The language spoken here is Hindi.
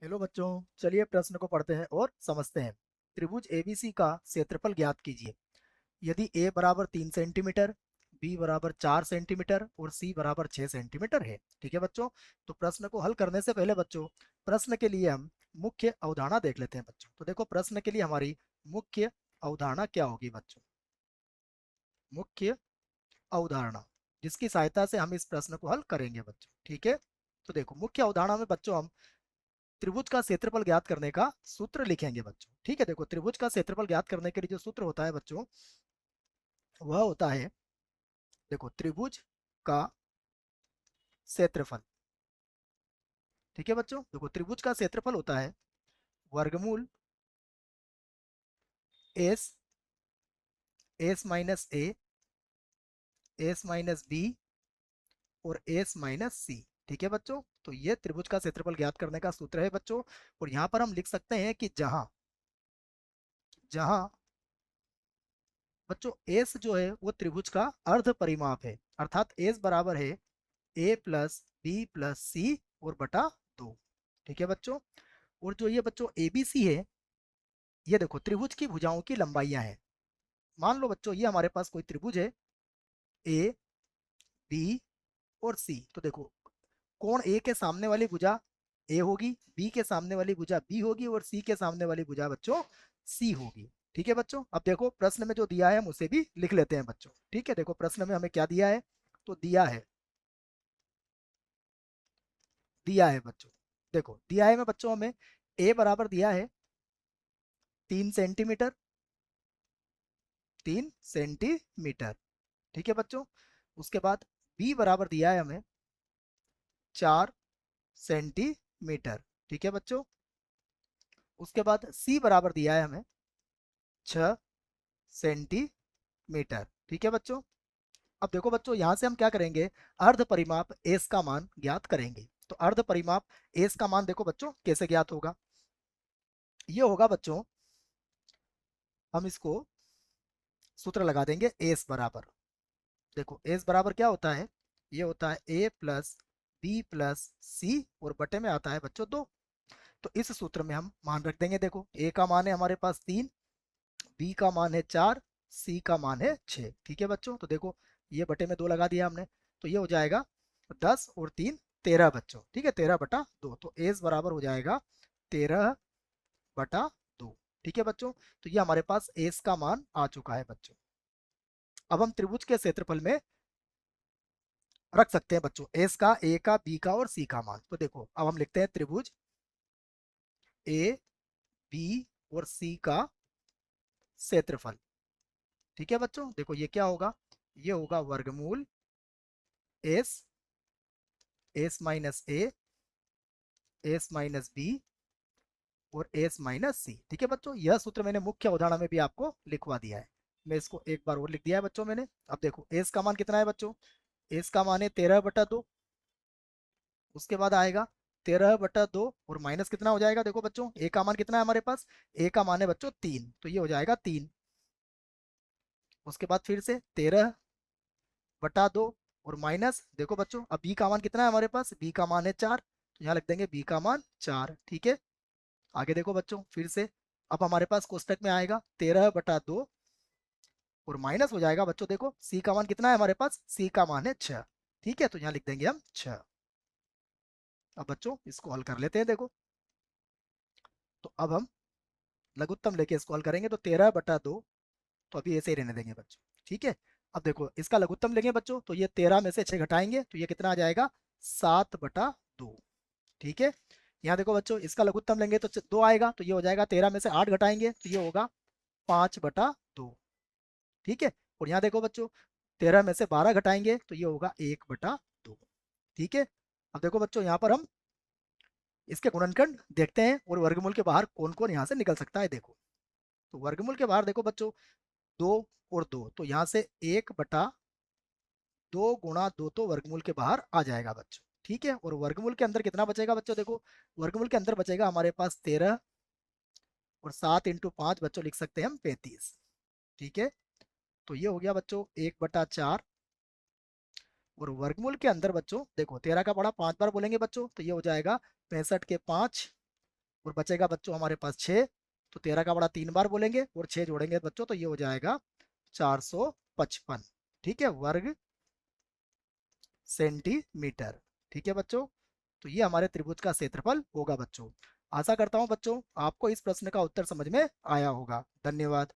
हेलो बच्चों, चलिए प्रश्न को पढ़ते हैं और समझते हैं। त्रिभुज एबीसी का क्षेत्रफल ज्ञात कीजिए। यदि ए बराबर 3 सेंटीमीटर, बी बराबर 4 सेंटीमीटर और सी बराबर 6 सेंटीमीटर है। ठीक है बच्चों। तो प्रश्न को हल करने से पहले बच्चों, प्रश्न के लिए हम मुख्य अवधारणा देख लेते हैं बच्चों। तो देखो, प्रश्न के लिए हमारी मुख्य अवधारणा क्या होगी बच्चों? मुख्य अवधारणा, जिसकी सहायता से हम इस प्रश्न को हल करेंगे बच्चों। ठीक है। तो देखो, मुख्य अवधारणा में बच्चों हम त्रिभुज का क्षेत्रफल ज्ञात करने का सूत्र लिखेंगे बच्चों। ठीक है। देखो, त्रिभुज का क्षेत्रफल ज्ञात करने के लिए जो सूत्र होता है बच्चों, वह होता है, देखो, त्रिभुज का क्षेत्रफल। ठीक है बच्चों। देखो, त्रिभुज का क्षेत्रफल होता है वर्गमूल एस, एस माइनस ए, एस माइनस बी और एस माइनस सी। ठीक है बच्चों। तो ये त्रिभुज का क्षेत्रफल ज्ञात करने का सूत्र है बच्चों। और यहाँ पर हम लिख सकते हैं कि जहां जहां बच्चों एस जो है वो त्रिभुज का अर्ध परिमाप है, अर्थात एस बराबर है ए प्लस बी प्लस सी और बटा 2। ठीक है बच्चों। और जो ये बच्चों ए बी सी है, ये देखो त्रिभुज की भुजाओं की लंबाइयां हैं। मान लो बच्चों, ये हमारे पास कोई त्रिभुज है ए, बी और सी। तो देखो, कोण ए के सामने वाली भुजा ए होगी, बी के सामने वाली भुजा बी होगी और सी के सामने वाली भुजा बच्चों सी होगी। ठीक है बच्चों। अब देखो, प्रश्न में जो दिया है हम उसे भी लिख लेते हैं बच्चों। ठीक है। देखो, प्रश्न में हमें क्या दिया है? तो दिया है बच्चों। देखो, दिया है में बच्चों हमें ए बराबर दिया है 3 सेंटीमीटर, 3 सेंटीमीटर। ठीक है बच्चों। उसके बाद बी बराबर दिया है हमें 4 सेंटीमीटर। ठीक है बच्चों। उसके बाद सी बराबर दिया है हमें 6 सेंटीमीटर। ठीक है बच्चों। अब देखो बच्चों, यहां से हम क्या करेंगे? अर्ध परिमाप एस का मान ज्ञात करेंगे। तो अर्ध परिमाप एस का मान देखो बच्चों कैसे ज्ञात होगा? ये होगा बच्चों, हम इसको सूत्र लगा देंगे एस बराबर। देखो, एस बराबर क्या होता है? ये होता है ए प्लस बी प्लस सी और बटे में आता है बच्चों 2। तो इस सूत्र में हम मान रख देंगे। देखो, ए का मान है हमारे पास 3, बी का मान है 4, सी का मान है 6। ठीक है बच्चों। तो देखो, ये बटे में 2 लगा दिया हमने। तो ये हो जाएगा 10 और 3 13 बच्चों। ठीक है, 13/2। तो एस बराबर हो जाएगा 13/2। ठीक है बच्चों। तो ये हमारे पास एस का मान आ चुका है बच्चों। अब हम त्रिभुज के क्षेत्रफल में रख सकते हैं बच्चों एस का, ए का, बी का और सी का मान। तो देखो, अब हम लिखते हैं त्रिभुज ए, बी और सी का क्षेत्रफल। ठीक है बच्चों। देखो, ये क्या होगा? ये होगा वर्गमूल एस, एस माइनस ए, एस माइनस बी और एस माइनस सी। ठीक है बच्चों, यह सूत्र मैंने मुख्य उदाहरण में भी आपको लिखवा दिया है। मैं इसको एक बार और लिख दिया है बच्चों मैंने। अब देखो, एस का मान कितना है बच्चों? एस का मान है 13/2। उसके बाद आएगा 13/2 और माइनस कितना हो जाएगा? देखो बच्चों, ए का मान कितना है हमारे पास? ए का मान है बच्चों 3, तो ये हो जाएगा 3। उसके बाद फिर से 13/2 और माइनस, देखो बच्चों, अब बी का मान कितना है हमारे पास? बी का मान है 4, तो यहाँ लिख देंगे बी का मान 4। ठीक है। आगे देखो बच्चों, फिर से अब हमारे पास कोष्टक में आएगा 13/2 और माइनस हो जाएगा बच्चों, देखो सी का मान कितना है हमारे पास? सी का मान है 6। ठीक है, तो यहाँ लिख देंगे हम 6। अब बच्चों, इसको हल कर लेते हैं। देखो, तो अब हम लघुत्तम लेके इसको हल करेंगे। तो 13/2, तो अभी ऐसे ही रहने देंगे बच्चों। ठीक है। अब देखो, इसका लघुत्तम लेंगे बच्चों, तो ये 13 में से 6 घटाएंगे तो ये कितना आ जाएगा? 7/2। ठीक है। यहाँ देखो बच्चों, इसका लघुत्तम लेंगे तो 2 आएगा, तो ये हो जाएगा 13 में से 8 घटाएंगे तो ये होगा 5/2। ठीक है। और यहाँ देखो बच्चों, 13 में से 12 घटाएंगे तो ये होगा 1/2। ठीक है। अब देखो बच्चों, यहाँ पर हम इसके गुणनखंड देखते हैं और वर्गमूल के बाहर कौन कौन यहाँ से निकल सकता है। देखो, तो वर्गमूल के बाहर देखो बच्चों, 2 और 2, तो यहाँ से 1/2 तो वर्गमूल के बाहर आ जाएगा बच्चों। ठीक है। और वर्गमूल के अंदर कितना बचेगा बच्चों? देखो, वर्गमूल के अंदर बचेगा हमारे पास 13 और 7 × 5 बच्चों लिख सकते हैं हम 35। ठीक है। तो ये हो गया बच्चों 1/4। और वर्गमूल के अंदर बच्चों देखो, 13 का पढ़ा 5 बार बोलेंगे बच्चों, तो ये हो जाएगा 65 के 5 और बचेगा बच्चों हमारे पास 6। तो 13 का बड़ा 3 बार बोलेंगे और 6 जोड़ेंगे बच्चों, तो ये हो जाएगा 455, ठीक है, वर्ग सेंटीमीटर। ठीक है बच्चों, तो ये हमारे त्रिभुज का क्षेत्रफल होगा बच्चों। आशा करता हूं बच्चों आपको इस प्रश्न का उत्तर समझ में आया होगा। धन्यवाद।